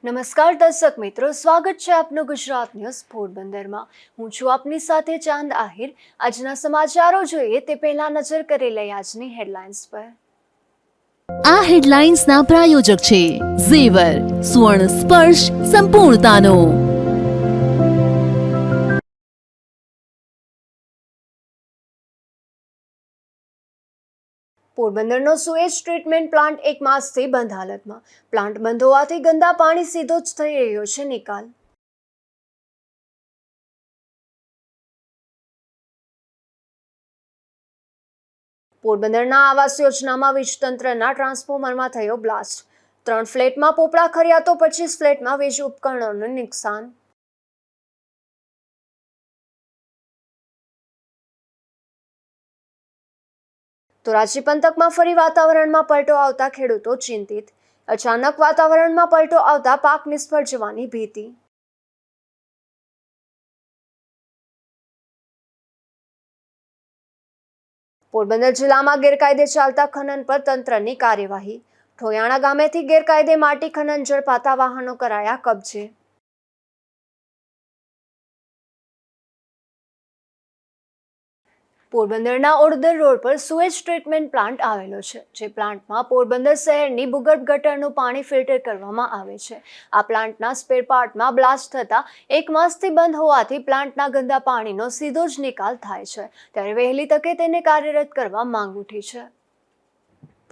નમસ્કાર દર્શક મિત્રો, સ્વાગત છે આપનું ગુજરાત ન્યૂઝ પોરબંદરમાં। હું છું આપની સાથે ચાંદ આહિર। આજના સમાચારો જોઈએ તે પહેલા નજર કરી લઈએ આજની હેડલાઇન્સ પર। આ હેડલાઇન્સના પ્રાયોજક છે ઝેવર, સુવર્ણ સ્પર્શ સંપૂર્ણતાનો। પોરબંદરનો સુએજ ટ્રીટમેન્ટ પ્લાન્ટ 1 માસથી બંધ હાલતમાં। પ્લાન્ટ બંધ હોવાથી ગંદા પાણી સીધો જ થઈ રહ્યો છે નિકાલ। પોરબંદરના આવાસ યોજનામાં વીજતંત્રના ટ્રાન્સફોર્મરમાં થયો બ્લાસ્ટ। 3 ફ્લેટમાં પોપડા ખર્યા તો 25 ફ્લેટમાં વીજ ઉપકરણોનું નુકસાન। ધોરાજી પંથકમાં ફરી વાતાવરણમાં પલટો આવતા ખેડૂતો ચિંતિત। અચાનક વાતાવરણમાં પલટો આવતા પાક નિષ્ફળ જવાની ભીતિ। પોરબંદર જિલ્લામાં ગેરકાયદે ચાલતા ખનન પર તંત્રની કાર્યવાહી। ઠોયાણા ગામેથી ગેરકાયદે માટી ખનન ઝડપાતા વાહનો કરાયા કબજે। પોરબંદરના ઓડદર રોડ પર સુએજ ટ્રીટમેન્ટ પ્લાન્ટ આવેલો છે, જે પ્લાન્ટમાં પોરબંદર શહેરની ભૂગર્ભ ગટરનું પાણી ફિલ્ટર કરવામાં આવે છે। આ પ્લાન્ટના સ્પેરપાર્ટમાં બ્લાસ્ટ થતા 1 માસથી બંધ હોવાથી પ્લાન્ટના ગંદા પાણીનો સીધો જ નિકાલ થાય છે, ત્યારે વહેલી તકે તેને કાર્યરત કરવા માંગ ઉઠી છે।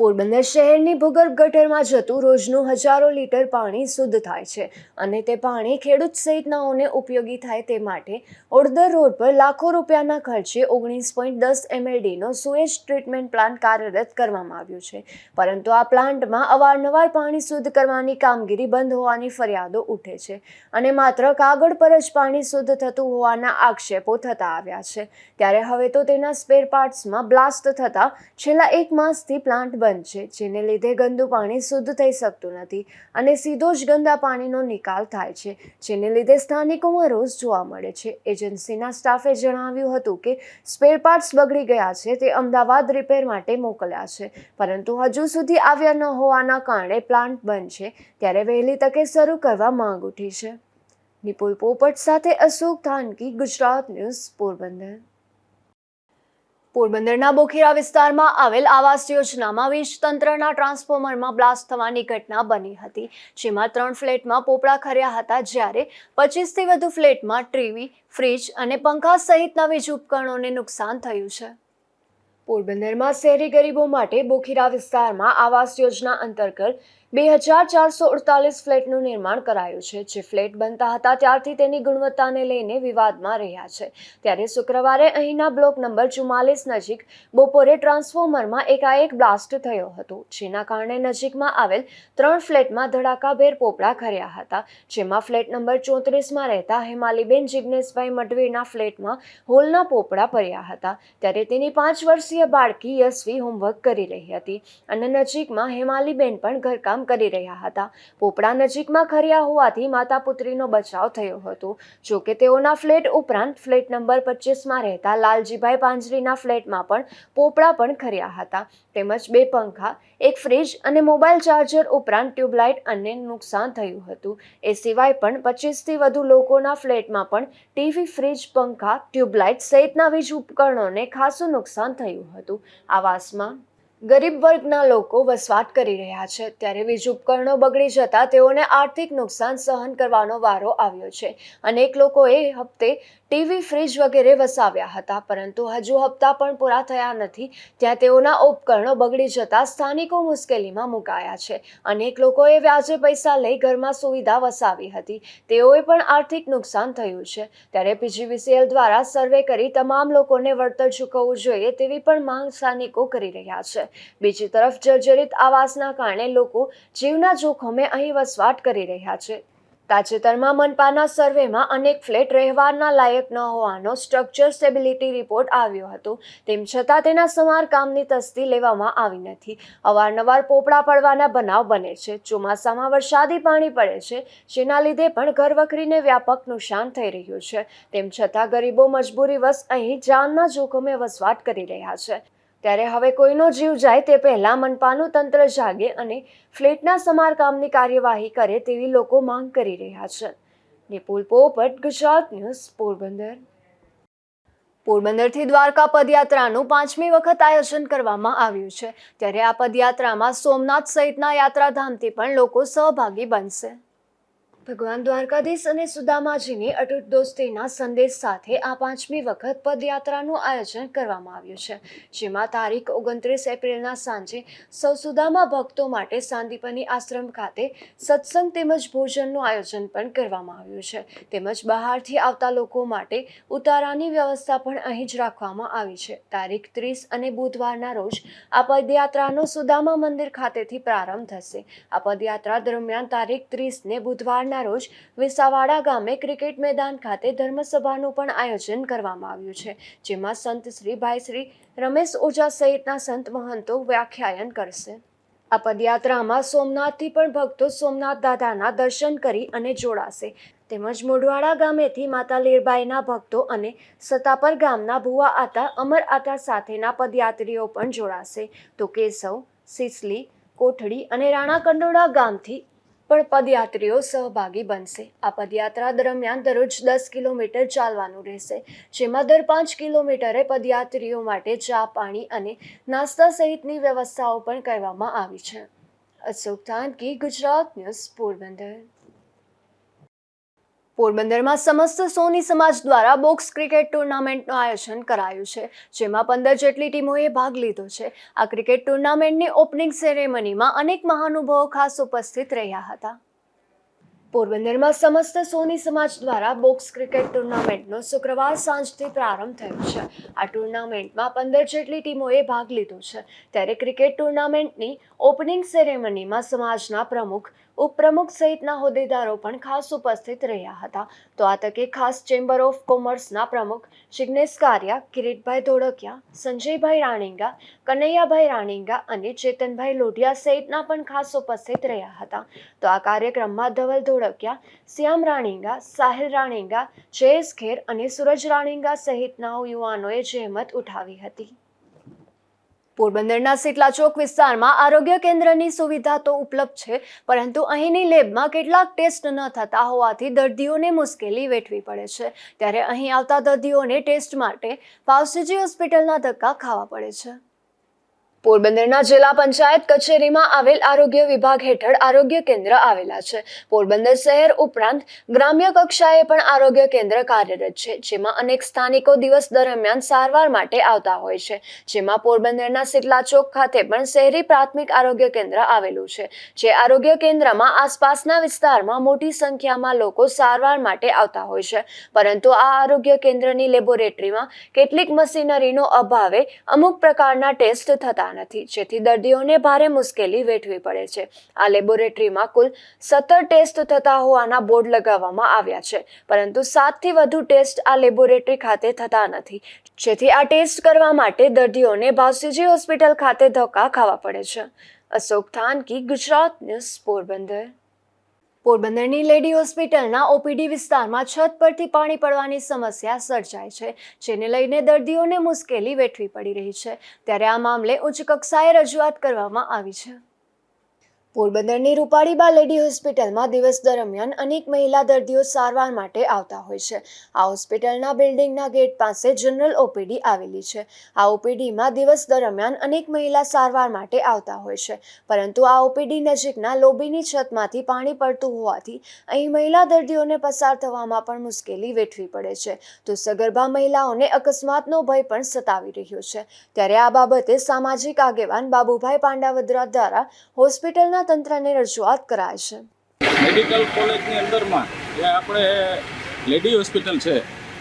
પોરબંદર શહેરની ભૂગર્ભ ગટરમાં જતું રોજનું હજારો લીટર પાણી શુદ્ધ થાય છે, અને તે પાણી ખેડૂત સહિતનાઓને ઉપયોગી થાય તે માટે ઓડદર રોડ પર લાખો રૂપિયાના ખર્ચે 19.10 MLDનો સુએજ ટ્રીટમેન્ટ પ્લાન્ટ કાર્યરત કરવામાં આવ્યું છે, પરંતુ આ પ્લાન્ટમાં અવારનવાર પાણી શુદ્ધ કરવાની કામગીરી બંધ હોવાની ફરિયાદો ઉઠે છે, અને માત્ર કાગળ પર જ પાણી શુદ્ધ થતું હોવાના આક્ષેપો થતા આવ્યા છે। ત્યારે હવે તો તેના સ્પેર પાર્ટ્સમાં બ્લાસ્ટ થતા છેલ્લા 1 માસથી પ્લાન્ટ બંધ છે, જેને લીધે ગંદુ પાણી શુદ્ધ થઈ શકતું નથી અને સીધો જ ગંદા પાણીનો નિકાલ થાય છે, જેને લીધે સ્થાનિકોમાં રોષ જોવા મળે છે। એજન્સીના સ્ટાફે જણાવ્યું હતું કે સ્પેર પાર્ટ્સ બગડી ગયા છે, તે અમદાવાદ રિપેર માટે મોકલ્યા છે, પરંતુ હજુ સુધી આવ્યા ન હોવાના કારણે પ્લાન્ટ બંધ છે, ત્યારે વહેલી તકે શરૂ કરવા માંગ ઉઠી છે। નિપુલ પોપટ સાથે અશોક થાનકી, ગુજરાત ન્યૂઝ, પોરબંદર। પોરબંદરના બોખીરા વિસ્તારમાં આવેલ આવાસ યોજનામાં વીજતંત્રના ટ્રાન્સફોર્મરમાં બ્લાસ્ટ થવાની ઘટના બની હતી, જેમાં 3 ફ્લેટમાં પોપડા ખર્યા હતા, જ્યારે 25થી વધુ ફ્લેટમાં ટીવી, ફ્રીજ અને પંખા સહિતના વીજ ઉપકરણોને નુકસાન થયું છે। પોરબંદરમાં શહેરી ગરીબો માટે બોખીરા વિસ્તારમાં આવાસ યોજના અંતર્ગત 2448 ફ્લેટનું નિર્માણ કરાયું છે, જે ફ્લેટ બનતા હતા ત્યારથી તેની ગુણવત્તાને લઈને વિવાદમાં રહ્યા છે। ત્યારે શુક્રવારે અહીંના બ્લોક નંબર 44 નજીક બપોરે ટ્રાન્સફોર્મરમાં એકાએક બ્લાસ્ટ થયો હતો, જેના કારણે નજીકમાં આવેલ 3 ફ્લેટમાં ધડાકાભેર પોપડા ખર્યા હતા, જેમાં ફ્લેટ નંબર 34માં રહેતા હેમાલીબેન જિગ્નેશભાઈ મઢવીના ફ્લેટમાં હોલના પોપડા પડ્યા હતા। ત્યારે તેની 5 વર્ષીય બાળકી યશવી હોમવર્ક કરી રહી હતી, અને નજીકમાં હેમાલીબેન પણ ઘરકામ કરી રહ્યા હતા। પોપડા નજીકમાં ખર્યા હોવાથી માતા પુત્રીનો બચાવ થયો હતો। જો કે તેઓના ફ્લેટ ઉપરાંત ફ્લેટ નંબર 25માં રહેતા લાલજીભાઈ પાંજરીના ફ્લેટમાં પણ પોપડા પણ ખર્યા હતા, તેમજ 2 પંખા, 1 ફ્રીજ અને મોબાઈલ ચાર્જર ઉપરાંત ટ્યુબલાઇટ અને નુકસાન થયું હતું। એ સિવાય પણ 25થી વધુ લોકોના ફ્લેટમાં પણ ટીવી, ફ્રીજ, પંખા, ટ્યુબલાઇટ સહિતના વીજ ઉપકરણોને ખાસું નુકસાન થયું હતું। આવાસમાં ગરીબ વર્ગના લોકો વસવાટ કરી રહ્યા છે, ત્યારે વીજ ઉપકરણો બગડી જતા તેઓને આર્થિક નુકસાન સહન કરવાનો વારો આવ્યો છે। અનેક લોકોએ હપ્તે ટીવી, ફ્રીજ વગેરે વસાવ્યા હતા, પરંતુ હજુ હપ્તા પણ પૂરા થયા નથી, ત્યાં તેઓના ઉપકરણો બગડી જતા સ્થાનિકો મુશ્કેલીમાં મુકાયા છે। અનેક લોકોએ વ્યાજે પૈસા લઈ ઘરમાં સુવિધા વસાવી હતી, તેઓએ પણ આર્થિક નુકસાન થયું છે। ત્યારે PGVCL દ્વારા સર્વે કરી તમામ લોકોને વળતર ચૂકવવું જોઈએ તેવી પણ માંગ સ્થાનિકો કરી રહ્યા છે। બીજી તરફ જર્જરિત આવાસના કારણે લોકો જીવના જોખમે અહીં વસવાટ કરી રહ્યા છે। તાજેતરમાં મનપાના સર્વેમાં અનેક ફ્લેટ રહેવાના લાયક ન હોવાનો સ્ટ્રક્ચર સ્ટેબિલિટી રિપોર્ટ આવ્યો હતો, તેમ છતાં તેના સમારકામની તસ્દી લેવામાં આવી નથી। અવારનવાર પોપડા પડવાના બનાવ બને છે। ચોમાસામાં વરસાદી પાણી પડે છે, જેના લીધે પણ ઘરવખરીને વ્યાપક નુકસાન થઈ રહ્યું છે, તેમ છતાં ગરીબો મજબૂરીવશ અહીં જાનના જોખમે વસવાટ કરી રહ્યા છે। ત્યારે હવે કોઈનો જીવ જાય તે પહેલા મનપાનું તંત્ર જાગે અને ફ્લેટના સમારકામની કાર્યવાહી કરે તેવી લોકો માંગ કરી રહ્યા છે. નિપુલ પોપટ, ગુજરાત ન્યૂઝ, પોરબંદર. પોરબંદરથી દ્વારકા પદયાત્રાનું 5મી વખત આયોજન કરવામાં આવ્યું છે. ત્યારે આ પદયાત્રામાં સોમનાથ સહિતના યાત્રાધામથી પણ લોકો સહભાગી બનશે. ભગવાન દ્વારકાધીશ અને સુદામાજીની અતૂટ દોસ્તીના સંદેશ સાથે આ 5મી વખત પદયાત્રાનું આયોજન કરવામાં આવ્યું છે. જેમાં તારીખ 29 એપ્રિલના સાંજે સૌ સુદામા ભક્તો માટે સાંદીપની આશ્રમ ખાતે સત્સંગ તેમજ ભોજનનું આયોજન પણ કરવામાં આવ્યું છે. તેમજ બહારથી આવતા લોકો માટે ઉતારાની વ્યવસ્થા પણ અહીં જ રાખવામાં આવી છે. તારીખ 30 અને બુધવારના રોજ આ પદયાત્રાનો સુદામા મંદિર ખાતેથી પ્રારંભ થશે. આ પદયાત્રા દરમિયાન તારીખ 30ને બુધવારના રોજ વિસાવાડા ગામે ક્રિકેટ મેદાન ખાતે ધર્મસભાનું પણ આયોજન કરવામાં આવ્યું છે. જેમાં સંત શ્રી ભાઈ શ્રી રમેશ ઓઝા સહિતના સંત મહંતો વ્યાખ્યાયન કરશે. આ પદયાત્રામાં સોમનાથથી પણ ભક્તો સોમનાથ દાદાના દર્શન કરી અને જોડાશે. તેમજ મોઢવાડા ગામેથી માતા લીરબાઈના ભક્તો અને સતાપર ગામના ભુવા આતા અમર આતા સાથેના પદયાત્રીઓ પણ જોડાશે. તો કેશવ, સિસલી, કોઠડી અને રાણા કંડોળા ગામથી પણ પદયાત્રીઓ સહભાગી બનશે. આ પદયાત્રા દરમિયાન દરરોજ 10 કિલોમીટર ચાલવાનું રહેશે. જેમાં દર 5 કિલોમીટરે પદયાત્રીઓ માટે ચા, પાણી અને નાસ્તા સહિતની વ્યવસ્થાઓ પણ કરવામાં આવી છે. અશોક થાનકી, ગુજરાત ન્યૂઝ, પોરબંદર. પોરબંદરમાં સમસ્ત સોની સમાજ દ્વારા બોક્સ ક્રિકેટ ટુર્નામેન્ટનું આયોજન કરાયું છે. જેમાં 15 જેટલી ટીમોએ ભાગ લીધો છે. આ ક્રિકેટ ટુર્નામેન્ટની ઓપનિંગ સેરેમનીમાં અનેક મહાનુભાવો ખાસ ઉપસ્થિત રહ્યા હતા. પોરબંદરમાં સમસ્ત સોની સમાજ દ્વારા બોક્સ ક્રિકેટ ટુર્નામેન્ટનો શુક્રવાર સાંજથી પ્રારંભ થયો છે. આ ટુર્નામેન્ટમાં 15 જેટલી ટીમોએ ભાગ લીધો છે. ત્યારે ક્રિકેટ ટુર્નામેન્ટની ઓપનિંગ સેરેમનીમાં સમાજના પ્રમુખ, ઉપપ્રમુખ સહિતના હોદ્દેદારો પણ ખાસ ઉપસ્થિત રહ્યા હતા. તો આ તકે ખાસ ચેમ્બર ઓફ કોમર્સના પ્રમુખ જિગ્નેશ કારિયા, કિરીટભાઈ ધોળકિયા, સંજયભાઈ રાણીંગા, કનૈયાભાઈ રાણીંગા અને ચેતનભાઈ લોઢિયા સહિતના પણ ખાસ ઉપસ્થિત રહ્યા હતા. તો આ કાર્યક્રમમાં ધવલ ધોળકિયા, શ્યામ રાણીંગા, સાહિલ રાણીંગા, જયેશ ખેર અને સુરજ રાણીંગા સહિતના યુવાનોએ જહેમત ઉઠાવી હતી. પોરબંદરના સિટલા ચોક વિસ્તારમાં આરોગ્ય કેન્દ્રની સુવિધા તો ઉપલબ્ધ છે, પરંતુ અહીંની લેબમાં કેટલાક ટેસ્ટ ન થતા હોવાથી દર્દીઓને મુશ્કેલી વેઠવી પડે છે. ત્યારે અહીં આવતા દર્દીઓને ટેસ્ટ માટે પાવસીજી હોસ્પિટલના ધક્કા ખાવા પડે છે. પોરબંદરના જિલ્લા પંચાયત કચેરીમાં આવેલ આરોગ્ય વિભાગ હેઠળ આરોગ્ય કેન્દ્ર આવેલા છે. પોરબંદર શહેર ઉપરાંત ગ્રામ્ય કક્ષાએ પણ આરોગ્ય કેન્દ્ર કાર્યરત છે. જેમાં અનેક સ્થાનિકો દિવસ દરમિયાન સારવાર માટે આવતા હોય છે. જેમાં પોરબંદરના સિટલા ચોક ખાતે પણ શહેરી પ્રાથમિક આરોગ્ય કેન્દ્ર આવેલું છે. જે આરોગ્ય કેન્દ્રમાં આસપાસના વિસ્તારમાં મોટી સંખ્યામાં લોકો સારવાર માટે આવતા હોય છે. પરંતુ આ આરોગ્ય કેન્દ્રની લેબોરેટરીમાં કેટલીક મશીનરીનો અભાવે અમુક પ્રકારના ટેસ્ટ થતા નથી, જેથી દર્દીઓને ભારે મુશ્કેલી વેઠવી પડે છે. આ લેબોરેટરીમાં કુલ 17 ટેસ્ટ થતા હોવાના બોર્ડ લગાવવામાં આવ્યા છે, પરંતુ 7થી વધુ ટેસ્ટ આ લેબોરેટરી ખાતે થતા નથી, જેથી આ ટેસ્ટ કરવા માટે દર્દીઓને ભાવસીજી હોસ્પિટલ ખાતે ધક્કા ખાવા પડે છે. અશોક થાનકી, ગુજરાત ન્યૂઝ, પોરબંદર. પોરબંદરની લેડી હોસ્પિટલના ઓપીડી વિસ્તારમાં છત પરથી પાણી પડવાની સમસ્યા સર્જાય છે, જેને લઈને દર્દીઓને મુશ્કેલી વેઠવી પડી રહી છે. ત્યારે આ મામલે ઉચ્ચ કક્ષાએ રજૂઆત કરવામાં આવી છે. પોરબંદરની રૂપાળીબા લેડી હોસ્પિટલમાં દિવસ દરમિયાન અનેક મહિલા દર્દીઓ સારવાર માટે આવતા હોય છે. આ હોસ્પિટલના બિલ્ડિંગના ગેટ પાસે જનરલ ઓપીડી આવેલી છે. આ ઓપીડીમાં દિવસ દરમિયાન અનેક મહિલા સારવાર માટે આવતા હોય છે, પરંતુ આ ઓપીડી નજીકના લોબીની છતમાંથી પાણી પડતું હોવાથી અહીં મહિલા દર્દીઓને પસાર થવામાં પણ મુશ્કેલી વેઠવી પડે છે. તો સગર્ભા મહિલાઓને અકસ્માતનો ભય પણ સતાવી રહ્યો છે. ત્યારે આ બાબતે સામાજિક આગેવાન બાબુભાઈ પાંડાવદરા દ્વારા હોસ્પિટલના તંત્રને રજૂઆત કરાય છે. મેડિકલ કોલેજની અંદરમાં જે આપણે લેડી હોસ્પિટલ છે,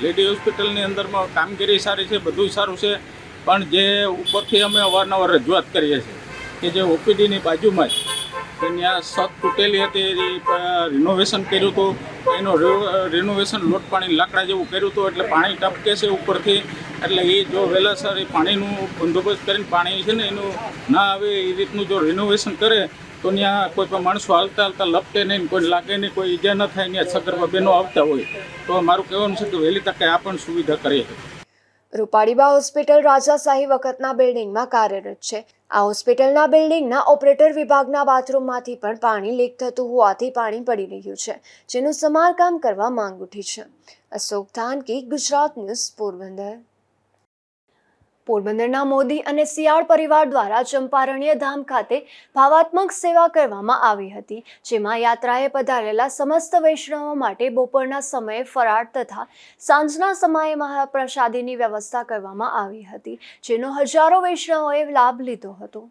લેડી હોસ્પિટલની અંદરમાં કામગીરી સારી છે, બધું સારું છે, પણ જે ઉપરથી અમે અવારનવાર રજૂઆત કરીએ છીએ કે જે ઓપીડીની બાજુમાં જ ત્યાં છત તૂટેલી હતી, રિનોવેશન કર્યું હતું, એનું રિનોવેશન લોટ પાણી લાકડા જેવું કર્યું હતું, એટલે પાણી ટપકે છે ઉપરથી. એટલે એ જો વહેલાસર એ પાણીનું બંદોબસ્ત કરીને પાણી છે ને એનું ના આવે એ રીતનું જો રિનોવેશન કરે તો ત્યાં કોઈ પણ માણસો હાલતા હાલતા લપટે નહીં, કોઈ લાગે નહીં, કોઈ ઈજા ન થાય, ત્યાં સગર્ભા બહેનો આવતા હોય. તો મારું કહેવાનું છે કે વહેલી તકે આ પણ સુવિધા કરીએ. રૂપાડીબા હોસ્પિટલ રાજાશાહી વખતના બિલ્ડિંગમાં કાર્યરત છે. આ હોસ્પિટલના બિલ્ડિંગના ઓપરેટર વિભાગના બાથરૂમમાંથી પણ પાણી લીક થતું હોવાથી પાણી પડી રહ્યું છે, જેનું સમારકામ કરવા માંગ ઉઠી છે. અશોક ધાનકી, ગુજરાત ન્યૂઝ, પોરબંદર. પોરબંદરના મોદી અને સિયાળ પરિવાર દ્વારા ચંપારણ્ય ધામ ખાતે ભાવાત્મક સેવા કરવામાં આવી હતી, જેમાં યાત્રાએ પધારેલા સમસ્ત વૈષ્ણવો માટે બપોરના સમયે ફરાળ તથા સાંજના સમયે મહાપ્રસાદીની વ્યવસ્થા કરવામાં આવી હતી, જેનો હજારો વૈષ્ણવોએ લાભ લીધો હતો.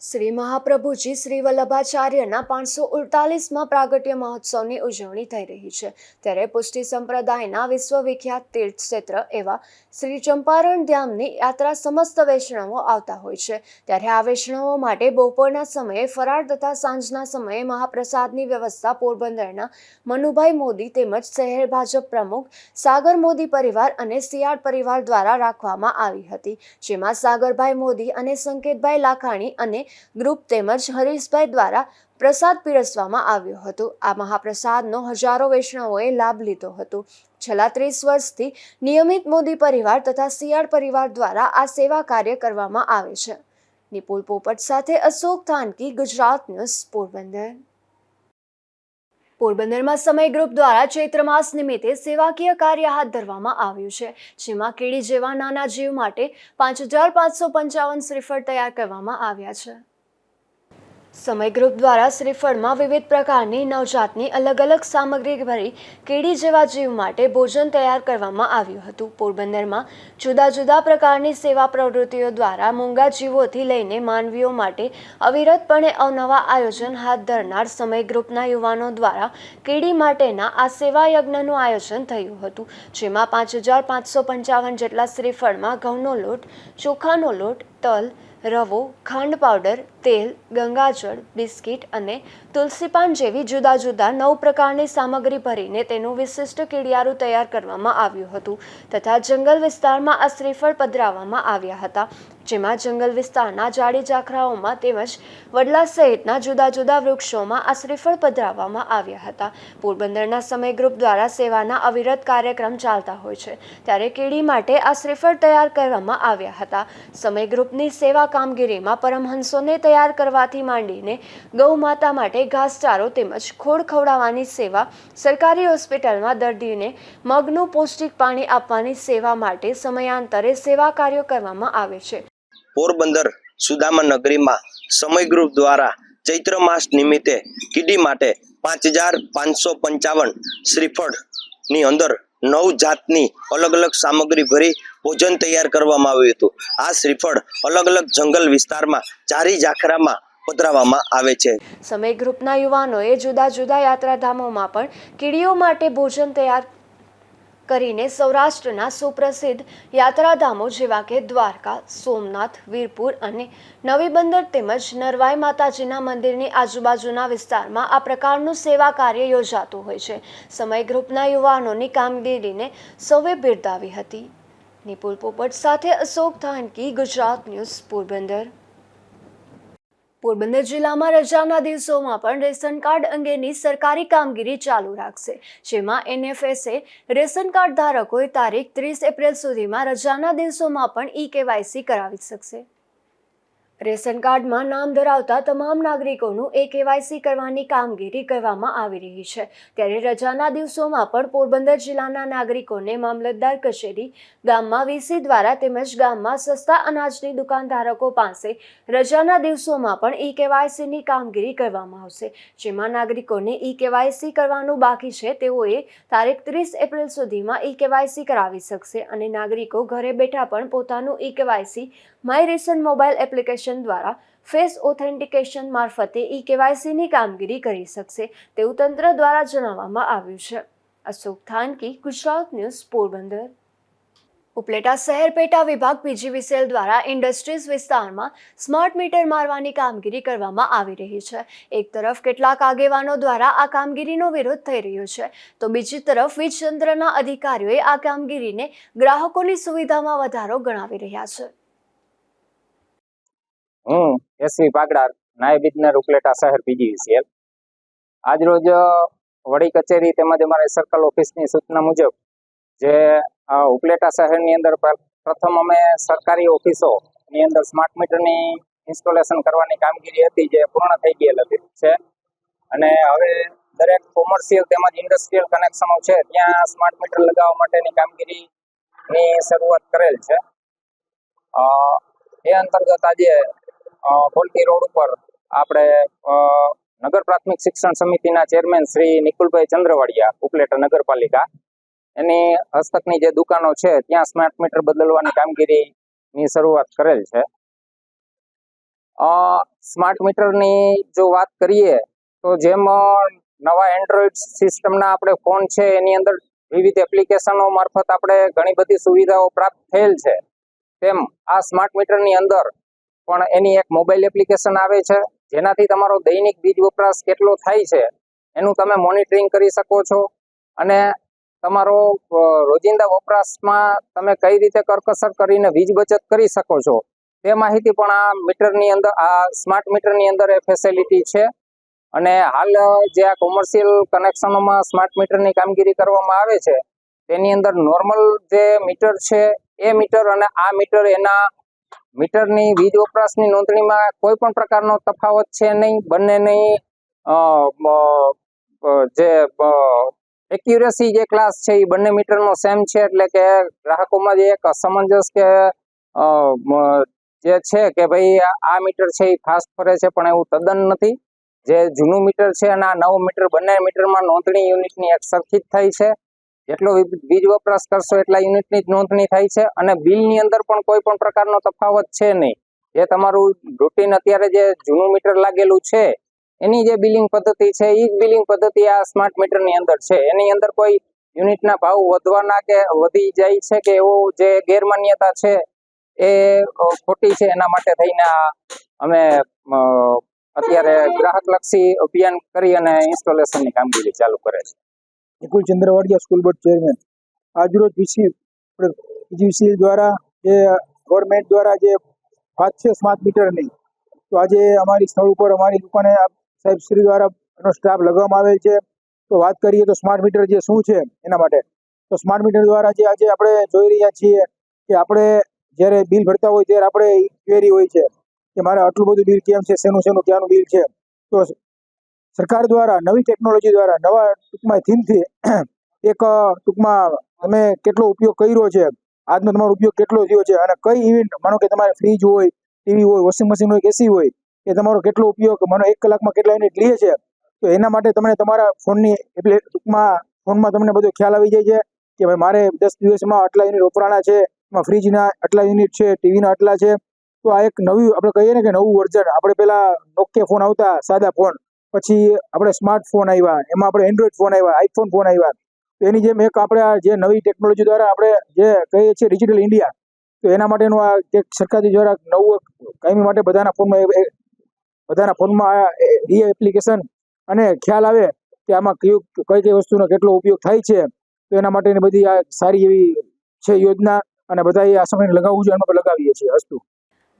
શ્રી મહાપ્રભુજી શ્રી વલ્લભાચાર્યના 548માં પ્રાગટ્ય મહોત્સવની ઉજવણી થઈ રહી છે, ત્યારે પુષ્ટિ સંપ્રદાયના વિશ્વવિખ્યાત તીર્થક્ષેત્ર એવા શ્રી ચંપારણ ધામની યાત્રા સમસ્ત વૈષ્ણવો આવતા હોય છે, ત્યારે આ વૈષ્ણવો માટે બપોરના સમયે ફરાળ તથા સાંજના સમયે મહાપ્રસાદની વ્યવસ્થા પોરબંદરના મનુભાઈ મોદી તેમજ શહેર ભાજપ પ્રમુખ સાગર મોદી પરિવાર અને સિયાળ પરિવાર દ્વારા રાખવામાં આવી હતી, જેમાં સાગરભાઈ મોદી અને સંકેતભાઈ લાખાણી અને ગ્રુપ તેમજ હરીશભાઈ દ્વારા પ્રસાદ પીરસવામાં આવ્યો હતો. આ મહાપ્રસાદનો હજારો વૈષ્ણવોએ લાભ લીધો હતો. છેલ્લા 30 વર્ષથી નિયમિત મોદી પરિવાર તથા સિયાળ પરિવાર દ્વારા આ સેવા કાર્ય કરવામાં આવે છે. નિપુલ પોપટ સાથે અશોક ધાનકી, ગુજરાત ન્યૂઝ, પોરબંદર. પોરબંદરમાં સમય ગ્રુપ દ્વારા ચૈત્ર માસ નિમિત્તે સેવાકીય કાર્ય હાથ ધરવામાં આવ્યું છે, જેમાં કીડી જેવા નાના જીવ માટે 5555 શ્રીફળ તૈયાર કરવામાં આવ્યા છે. સમય ગ્રુપ દ્વારા શ્રીફળમાં વિવિધ પ્રકારની નવજાતની અલગ અલગ સામગ્રી ભરી કીડી જેવા જીવ માટે ભોજન તૈયાર કરવામાં આવ્યું હતું. પોરબંદરમાં જુદા જુદા પ્રકારની સેવા પ્રવૃત્તિઓ દ્વારા મૂંગા જીવોથી લઈને માનવીઓ માટે અવિરતપણે અવનવા આયોજન હાથ ધરનાર સમય ગ્રુપના યુવાનો દ્વારા કીડી માટેના આ સેવા યજ્ઞનું આયોજન થયું હતું, જેમાં 5555 જેટલા શ્રીફળમાં ઘઉંનો લોટ, ચોખાનો લોટ, તલ, રવો, ખાંડ પાવડર, તેલ, ગંગાજળ, બિસ્કિટ અને તુલસીપાન જેવી જુદા જુદા 9 પ્રકારની સામગ્રી ભરીને તેનું વિશિષ્ટ કીડિયારું તૈયાર કરવામાં આવ્યું હતું, તથા જંગલ વિસ્તારમાં આ શ્રીફળ પધરાવવામાં આવ્યા હતા, જેમાં જંગલ વિસ્તારના ઝાડી ઝાખરાઓમાં તેમજ વડલા સહિતના જુદા જુદા વૃક્ષોમાં આ શ્રીફળ પધરાવવામાં આવ્યા હતા. પોરબંદરના સમય ગ્રુપ દ્વારા સેવાના અવિરત કાર્યક્રમ ચાલતા હોય છે, ત્યારે કીડી માટે આ શ્રીફળ તૈયાર કરવામાં આવ્યા હતા. સમય ગ્રુપની સેવા કામગીરીમાં પરમહંસોને તૈયાર કરવાથી માંડીને ગૌ માતા માટે ઘાસચારો તેમજ ખોળ ખવડાવવાની સેવા, સરકારી હોસ્પિટલમાં દર્દીને મગનું પૌષ્ટિક પાણી આપવાની સેવા માટે સમયાંતરે સેવા કાર્યો કરવામાં આવે છે. પોરબંદર સુદામા નગરીમાં સમય ગ્રુપ દ્વારા ચૈત્ર માસ નિમિત્તે કીડી માટે 5555 શ્રીફળની અંદર 9 જાતની અલગ અલગ સામગ્રી ભરી ભોજન તૈયાર કરવામાં આવ્યું હતું. આ શ્રીફળ અલગ અલગ જંગલ વિસ્તારમાં ઝાડી ઝાખરામાં પધરાવવામાં આવે છે. સમય ગ્રુપના યુવાનોએ જુદા જુદા યાત્રાધામોમાં પણ કીડીઓ માટે ભોજન તૈયાર કરીને સૌરાષ્ટ્રના સુપ્રસિદ્ધ યાત્રાધામો જેવા કે દ્વારકા, સોમનાથ, વીરપુર અને નવી બંદર તેમજ નરવાઈ માતાજીના મંદિરની આજુબાજુના વિસ્તારમાં આ પ્રકારનું સેવા કાર્ય યોજાતું હોય છે. સમય ગ્રુપના યુવાનોની કામગીરીને સૌએ બિરદાવી હતી. નિપુલ પોપટ સાથે અશોક ધાનકી, ગુજરાત ન્યૂઝ, પોરબંદર. પોરબંદર જિલ્લામાં રજાના દિવસોમાં પણ રેશન કાર્ડ અંગેની સરકારી કામગીરી ચાલુ રાખશે, જેમાં NFSએ રેશન કાર્ડ ધારકોએ તારીખ 30 એપ્રિલ સુધીમાં રજાના દિવસોમાં પણ e-KYC કરાવી શકશે. રેશન કાર્ડમાં નામ ધરાવતા તમામ નાગરિકોનું e-KYC કરવાની કામગીરી કરવામાં આવી રહી છે, ત્યારે રજાના દિવસોમાં પણ પોરબંદર જિલ્લાના નાગરિકોને મામલતદાર કચેરી, ગામમાં VC દ્વારા તેમજ ગામમાં સસ્તા અનાજની દુકાનધારકો પાસે રજાના દિવસોમાં પણ e-KYCની કામગીરી કરવામાં આવશે, જેમાં નાગરિકોને e-KYC કરવાનું બાકી છે તેઓએ તારીખ 30 એપ્રિલ સુધીમાં e-KYC કરાવી શકશે અને નાગરિકો ઘરે બેઠા પણ પોતાનું e-KYC my ration mobile application દ્વારા ફેસ ઓથેન્ટિકેશન મારફતે e-KYCની કામગીરી કરી શકશે તેવું તંત્ર દ્વારા જણાવવામાં આવ્યું છે. અશોક ધાનકી, ગુજરાત ન્યૂઝ, પોરબંદર. ઉપલેટા શહેર પેટા વિભાગ PGVCL દ્વારા ઇન્ડસ્ટ્રીઝ વિસ્તારમાં સ્માર્ટ મીટર મારવાની કામગીરી કરવામાં આવી રહી છે. એક તરફ કેટલાક આગેવાનો દ્વારા આ કામગીરીનો વિરોધ થઈ રહ્યો છે, તો બીજી તરફ વીજ તંત્રના અધિકારીઓએ આ કામગીરીને ગ્રાહકોની સુવિધામાં વધારો ગણાવી રહ્યા છે. હું SV પાગડા, નાયબ ઇજનેર ઉપલેટા શહેર PGVCL. આજરોજ વડી કચેરી તેમજ અમારી સર્કલ ઓફિસની સૂચના મુજબ જે ઉપલેટા શહેરની અંદર પ્રથમ અમે સરકારી ઓફિસોની અંદર સ્માર્ટ મીટરની ઇન્સ્ટોલેશન કરવાની કામગીરી હતી, જે પૂર્ણ થઈ ગયેલ છે. અને હવે દરેક કોમર્શિયલ તેમજ ઇન્ડસ્ટ્રીયલ કનેક્શનો છે ત્યાં સ્માર્ટ મીટર લગાવવા માટેની કામગીરીની શરૂઆત કરેલ છે. એ અંતર્ગત આજે કોલટી રોડ ઉપર આપણે નગર પ્રાથમિક શિક્ષણ સમિતિના ચેરમેન શ્રી નિકુલભાઈ ચંદ્રવાડિયા, ઉપલેટા નગરપાલિકા, એની હસ્તકની જે દુકાનો છે ત્યાં સ્માર્ટ મીટર બદલવાની કામગીરીની શરૂઆત કરેલ છે. સ્માર્ટ મીટરની જો વાત કરીએ તો જેમ નવા એન્ડ્રોઈડ સિસ્ટમના આપણે ફોન છે એની અંદર વિવિધ એપ્લિકેશનો મારફત આપણે ઘણી બધી સુવિધાઓ પ્રાપ્ત થયેલ છે, તેમ આ સ્માર્ટ મીટરની અંદર પણ એની એક મોબાઈલ એપ્લિકેશન આવે છે, જેનાથી તમારો દૈનિક વીજ વપરાશ કેટલો થાય છે એનું તમે મોનિટરિંગ કરી શકો છો અને તમારો રોજિંદા વપરાશમાં તમે કઈ રીતે કરકસર કરીને વીજ બચત કરી શકો છો તે માહિતી પણ આ મીટરની અંદર, આ સ્માર્ટ મીટરની અંદર એ ફેસિલિટી છે. અને હાલ જે આ કોમર્શિયલ કનેક્શનોમાં સ્માર્ટ મીટરની કામગીરી કરવામાં આવે છે તેની અંદર નોર્મલ જે મીટર છે એ મીટર અને આ મીટર, એના મીટરની વીજ વપરાશની નોંધણીમાં કોઈ પણ પ્રકારનો તફાવત છે નહીં. બંનેની જે એક્યુરેસી જે ક્લાસ છે એ બંને મીટરનો સેમ છે, એટલે કે ગ્રાહકોમાં જે એક અસમંજસ કે જે છે કે ભાઈ આ મીટર છે એ ફાસ્ટ ફરે છે, પણ એવું તદ્દન નથી. જે જૂનું મીટર છે અને આ નવું મીટર, બંને મીટરમાં નોંધણી યુનિટની એક સરખી જ થાય છે. જેટલો વીજ વપરાશ કરશો એટલા યુનિટની જ નોંધણી થાય છે અને બિલની અંદર પણ કોઈ પણ પ્રકારનો તફાવત છે નહીં. જે તમારું રૂટીન અત્યારે જે જૂનું મીટર લાગેલું છે એની જે બિલિંગ પદ્ધતિ છે એ જ બિલિંગ પદ્ધતિ આ સ્માર્ટ મીટરની અંદર છે. એની અંદર કોઈ યુનિટના ભાવ વધવાના કે વધી જાય છે કે એવો જે ગેરમાન્યતા છે એ ખોટી છે. એના માટે થઈને અમે અત્યારે ગ્રાહકલક્ષી અભિયાન કરી અને ઇન્સ્ટોલેશનની કામગીરી ચાલુ કરે છે. Nikul Chandravadiya, school board chairman. આજરોજ પીજીવીસીએલ દ્વારા જે ગવર્મેન્ટ દ્વારા જે વાત છે સ્માર્ટ મીટરની, તો આજે અમારી સ્થળ ઉપર અમારી દુકાને સાહેબ શ્રી દ્વારા એનો સ્ટાફ લગાવવામાં આવેલ છે. તો વાત કરીએ તો સ્માર્ટ મીટર જે શું છે એના માટે, તો સ્માર્ટ મીટર દ્વારા જે આજે આપણે જોઈ રહ્યા છીએ કે આપણે જ્યારે બિલ ભરતા હોય ત્યારે આપણે ક્વેરી હોય છે કે મારે આટલું બધું બિલ કેમ છે, શેનું ક્યાંનું બિલ છે. તો સરકાર દ્વારા નવી ટેકનોલોજી દ્વારા નવા ટૂંકમાં થીમથી એક ટૂંકમાં તમે કેટલો ઉપયોગ કર્યો છે, આજનો તમારો ઉપયોગ કેટલો થયો છે અને કઈ ઇવેન્ટ, માનો કે તમારે ફ્રીજ હોય, ટીવી હોય, વોશિંગ મશીન હોય, એસી હોય, એ તમારો કેટલો ઉપયોગ, માનો 1 કલાકમાં કેટલા યુનિટ લે છે. તો એના માટે તમને તમારા ફોનની એટલે ટૂંકમાં ફોનમાં તમને બધો ખ્યાલ આવી જાય છે કે ભાઈ મારે 10 દિવસમાં આટલા યુનિટ વપરાણા છે, એમાં ફ્રીજના આટલા યુનિટ છે, ટીવીના આટલા છે. તો આ એક નવી આપણે કહીએ ને કે નવું વર્ઝન. આપણે પેલા નોકિયા ફોન આવતા, સાદા ફોન, પછી આપણે સ્માર્ટફોન આવ્યા, એમાં આપણે એન્ડ્રોઈડ ફોન આવ્યા, આઈફોન ફોન આવ્યા. તો એની જેમ એક આપણે આ જે નવી ટેકનોલોજી દ્વારા આપણે જે કહીએ છીએ ડિજિટલ ઇન્ડિયા, તો એના માટેનું આ એક સરકાર દ્વારા નવું કાયમી માટે બધાના ફોનમાં એ એપ્લિકેશન અને ખ્યાલ આવે કે આમાં કઈ વસ્તુનો કેટલો ઉપયોગ થાય છે. તો એના માટેની બધી આ સારી એવી છે યોજના અને બધાએ આ સમયે લગાવવું જોઈએ, એમાં લગાવીએ છીએ. અસ્તુ.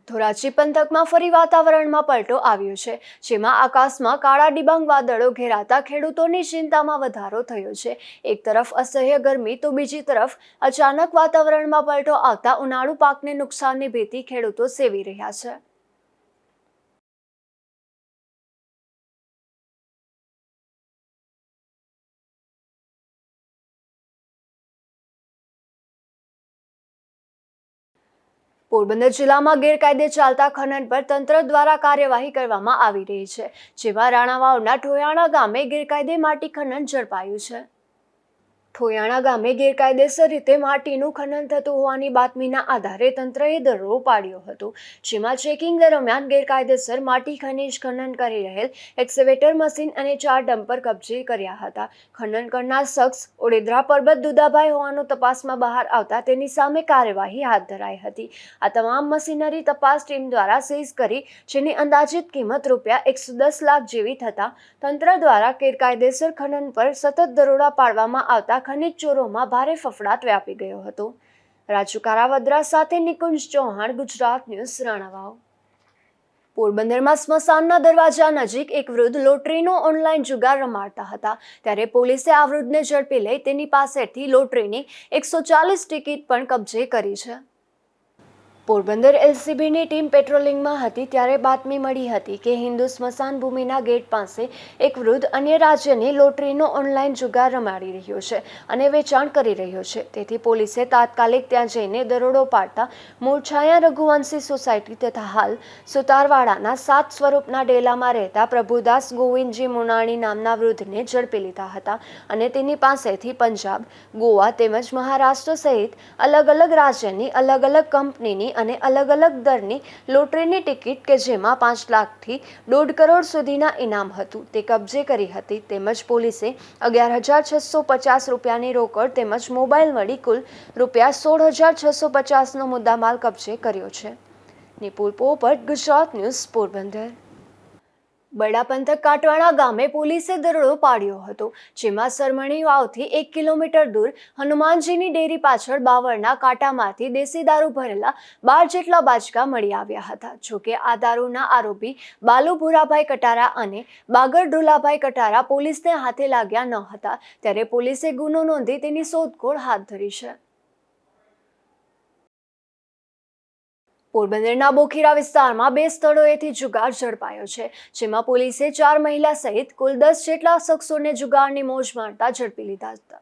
ધોરાજી પંથકમાં ફરી વાતાવરણમાં પલટો આવ્યો છે, જેમાં આકાશમાં કાળા ડિબાંગ વાદળો ઘેરાતા ખેડૂતોની ચિંતામાં વધારો થયો છે. એક તરફ અસહ્ય ગરમી તો બીજી તરફ અચાનક વાતાવરણમાં પલટો આવતા ઉનાળુ પાકને નુકસાનની ભીતિ ખેડૂતો સેવી રહ્યા છે. પોરબંદર જિલ્લામાં ગેરકાયદે ચાલતા ખનન પર તંત્ર દ્વારા કાર્યવાહી કરવામાં આવી રહી છે, જેમાં રાણાવાવના ઠોયાણા ગામે ગેરકાયદે માટી ખનન ઝડપાયું છે. ઠોયાણા ગામે ગેરકાયદેસર રીતે માટીનું ખનન થતું હોવાની બાતમીના આધારે તંત્રએ દરોડો પાડ્યો હતો, જેમાં ચેકિંગ દરમિયાન ગેરકાયદેસર માટી ખનીજ ખનન કરી રહેલ એક્સકેવેટર મશીન અને 4 ડમ્પર કબજે કર્યા હતા. ખનન કરનાર શખ્સ ઓડેદરા પરબત દુદાભાઈ હોવાનું તપાસમાં બહાર આવતા તેની સામે કાર્યવાહી હાથ ધરાઈ હતી. આ તમામ મશીનરી તપાસ ટીમ દ્વારા સીઝ કરી, જેની અંદાજિત કિંમત ₹110 લાખ જેવી થતા તંત્ર દ્વારા ગેરકાયદેસર ખનન પર સતત દરોડા પાડવામાં આવતા ખનીજ ચોરોમાં ભારે ફફડાટ વ્યાપી ગયો હતો. રાજુ કારાવદ્રા સાથે નિકુંજ ચૌહાણ, ગુજરાત ન્યૂઝ, રાણાવાવ. પોરબંદરમાં સ્મશાનના દરવાજા નજીક એક વૃદ્ધ લોટરીનો ઓનલાઈન જુગાર રમાડતા હતા ત્યારે પોલીસે આ વૃદ્ધને ઝડપી લઈ તેની પાસેથી લોટરીની 140 ટિકિટ પણ કબજે કરી છે. પોરબંદર એલસીબીની ટીમ પેટ્રોલિંગમાં હતી ત્યારે બાતમી મળી હતી કે હિન્દુ સ્મશાન ભૂમિના ગેટ પાસે એક વૃદ્ધ અન્ય રાજ્યની લોટરીનો ઓનલાઈન જુગાર રમાડી રહ્યો છે અને વેચાણ કરી રહ્યો છે. તેથી પોલીસે તાત્કાલિક ત્યાં જઈને દરોડો પાડતા મૂળછાયા રઘુવંશી સોસાયટી તથા હાલ સુતારવાડાના 7 સ્વરૂપના ડેલામાં રહેતા પ્રભુદાસ ગોવિંદજી મુનાણી નામના વૃદ્ધને ઝડપી લીધા હતા અને તેની પાસેથી પંજાબ, ગોવા તેમજ મહારાષ્ટ્ર સહિત અલગ અલગ રાજ્યની અલગ અલગ કંપનીની અને અલગ અલગ દરની લોટરીની ટિકિટ કે જેમાં 5 લાખથી 1.5 કરોડ સુધીના ઇનામ હતું તે કબજે કરી હતી. તેમજ પોલીસે 11,650 રૂપિયાની રોકડ તેમજ મોબાઈલ મળી કુલ ₹16,650નો મુદ્દામાલ કબજે કર્યો છે. નિપુલ પોપટ, ગુજરાત ન્યૂઝ, પોરબંદર. બરડા પંથક કાટવાડા ગામે પોલીસે દરોડો પાડ્યો હતો જેમાં સરમણી વાવથી 1 કિલોમીટર દૂર હનુમાનજીની ડેરી પાછળ બાવળના કાંટામાંથી દેશી દારૂ ભરેલા 12 જેટલા બાચકા મળી આવ્યા હતા. જોકે આ દારૂના આરોપી બાલુ ભુરાભાઈ કટારા અને બાગર ઢોલાભાઈ કટારા પોલીસને હાથે લાગ્યા ન હતા ત્યારે પોલીસે ગુનો નોંધી તેની શોધખોળ હાથ ધરી છે. પોરબંદરના બોખીરા વિસ્તારમાં 2 સ્થળોએથી જુગાર ઝડપાયો છે જેમાં પોલીસે 4 મહિલા સહિત કુલ 10 જેટલા શખ્સોને જુગારની મોજ મારતા ઝડપી લીધા હતા.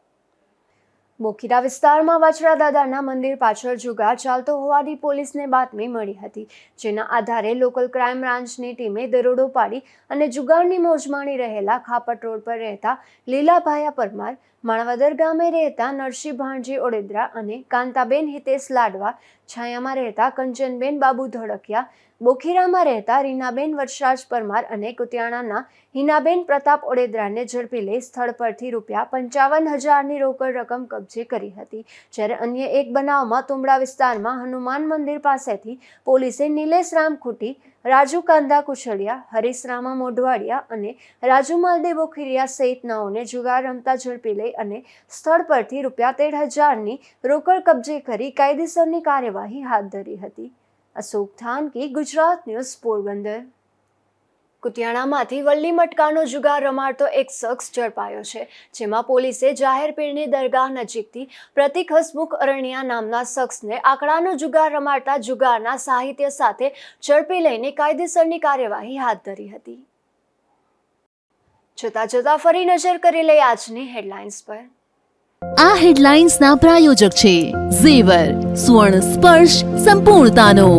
બોખીરા વિસ્તારમાં વાછડા દાદાના મંદિર પાછળ જુગાર ચાલતો હોવાની પોલીસને બાતમી મળી હતી જેના આધારે લોકલ ક્રાઇમ બ્રાન્ચની ટીમે દરોડો પાડી અને જુગારની મોજ માણી રહેલા ખાપટ રોડ પર રહેતા લીલાભાયા પરમાર, માણાવદર ગામે રહેતા નરસિંહ ભાણજી ઓડેદરા અને કાંતાબેન હિતેશ લાડવા, છાયામાં રહેતા કંચનબેન બાબુ ધોળકિયા, બોખીરામાં રહેતા રીનાબેન વરસાજ પરમાર અને કુતિયાણાના હિનાબેન પ્રતાપ ઓડેદરાને ઝડપી લઈ સ્થળ પરથી ₹55,000ની રોકડ રકમ કબજે કરી હતી. જ્યારે અન્ય એક બનાવમાં તુંબડા વિસ્તારમાં હનુમાન મંદિર પાસેથી પોલીસે નિલેશ રામ ખૂટી, રાજુ કાંદા કુછડિયા, હરીશ રામા મોઢવાડિયા અને રાજુ માલદે બોખીરિયા સહિત 9ને જુગાર રમતા ઝડપી લઈ અને સ્થળ પરથી ₹13,000ની રોકડ કબજે કરી કાયદેસરની કાર્યવાહી હાથ ધરી હતી. અશોક થાનકી, ગુજરાત ન્યૂઝ, પોરબંદર. કુતિયાણામાંથી વલ્લી મટકાનો જુગાર રમાડતો એક શખ્સ ઝડપાયો છે જેમાં પોલીસે જાહેર પીરની દરગાહ નજીકથી પ્રતિક હસમુખ અરણ્યા નામના શખ્સને આંકડાનો જુગાર રમાડતા જુગારના સાહિત્ય સાથે ઝડપી લઈને કાયદેસરની કાર્યવાહી હાથ ધરી હતી. જતા ફરી નજર કરી લઈ આજની હેડલાઇન્સ પર. આ હેડલાઇન્સના પ્રાયોજક છે ઝેવર, સુવર્ણ સ્પર્શ સંપૂર્ણતાનો.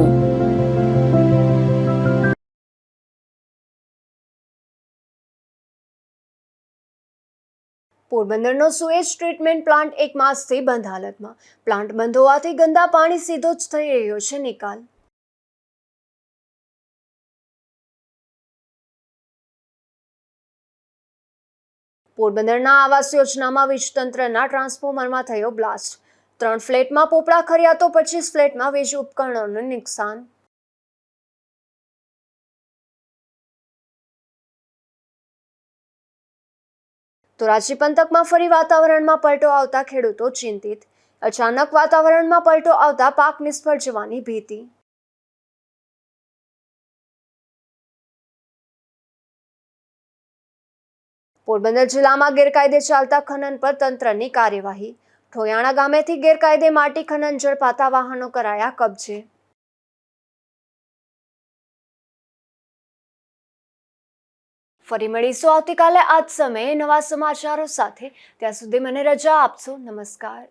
પોરબંદરનો સુએજ ટ્રીટમેન્ટ પ્લાન્ટ 1 માસથી બંધ હાલતમાં. પ્લાન્ટ બંધ હોવાથી ગંદા પાણી સીધો જ થઈ રહ્યો છે નિકાલ. પોરબંદરના આવાસ યોજનામાં વીજતંત્રના ટ્રાન્સફોર્મરમાં થયો બ્લાસ્ટ. 3 ફ્લેટમાં પોપડા ખર્યા તો 25 ફ્લેટમાં વીજ ઉપકરણોનું નુકસાન. ધોરાજી પંથકમાં ફરી વાતાવરણમાં પલટો આવતા ખેડૂતો ચિંતિત. અચાનક વાતાવરણમાં પલટો આવતા પાક નિષ્ફળ જવાની ભીતિ. પોરબંદર જિલ્લામાં ગેરકાયદે ચાલતા ખનન પર તંત્રની કાર્યવાહી. ઠોયાણા ગામેથી ગેરકાયદે માટી ખનન ઝડપાતા વાહનો કરાયા કબજે. ફરી મળીશું આવતીકાલે આ જ સમયે નવા સમાચારો સાથે. ત્યાં સુધી મને રજા આપશો. નમસ્કાર.